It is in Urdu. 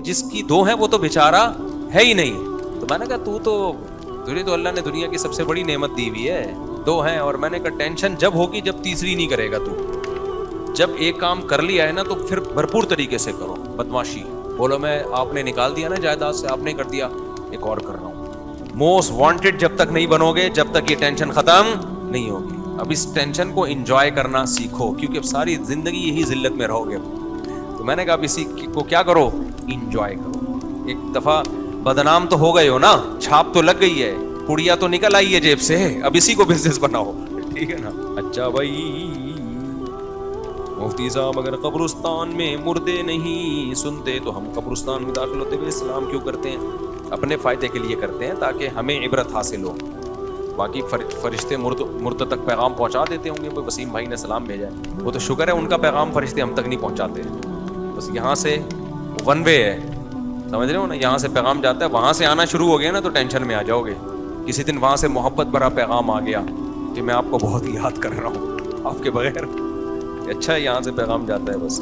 جس کی دو ہیں وہ تو بیچارہ ہے ہی نہیں. تو میں نے کہا تجھے تو اللہ نے دنیا کی سب سے بڑی نعمت دی ہوئی ہے, دو ہیں. اور میں نے کہا ٹینشن جب ہوگی جب تیسری نہیں کرے گا تو. جب ایک کام کر لیا ہے نا تو پھر بھرپور طریقے سے کرو. بدماشی بولو میں آپ نے نکال دیا نا جائیداد سے, آپ نے کر دیا, ایک اور کر رہا ہوں. موسٹ وانٹیڈ جب تک نہیں بنو گے, جب تک یہ ٹینشن ختم نہیں ہوگی. اب اس ٹینشن کو انجوائے کرنا سیکھو, کیونکہ اب ساری زندگی یہی ذلت میں رہو گے. تو میں نے کہا اب اسی کو کیا کرو, انجوائے کرو. ایک دفعہ بدنام تو ہو گئے ہو نا, چھاپ تو لگ گئی ہے, پڑیا تو نکل آئی ہے جیب سے, اب اسی کو بزنس بناؤ. ٹھیک ہے نا. اچھا بھائی مفتی صاحب اگر قبرستان میں مردے نہیں سنتے تو ہم قبرستان میں داخل ہوتے ہوئے اسلام کیوں کرتے ہیں؟ اپنے فائدے کے لیے کرتے ہیں تاکہ ہمیں عبرت حاصل ہو. باقی فرشتے مرد تک پیغام پہنچا دیتے ہوں گے. وسیم بھائی نے سلام بھیجا ہے, وہ تو شکر ہے ان کا پیغام فرشتے ہم تک نہیں پہنچاتے. بس یہاں سے ون وے ہے, سمجھ رہے ہو نا, یہاں سے پیغام جاتا ہے, وہاں سے آنا شروع ہو گیا نا تو ٹینشن میں آ جاؤ گے. کسی دن وہاں سے محبت بھرا پیغام آ گیا کہ میں آپ کو بہت یاد کر رہا ہوں آپ کے بغیر, اچھا ہے یہاں سے پیغام جاتا ہے بس.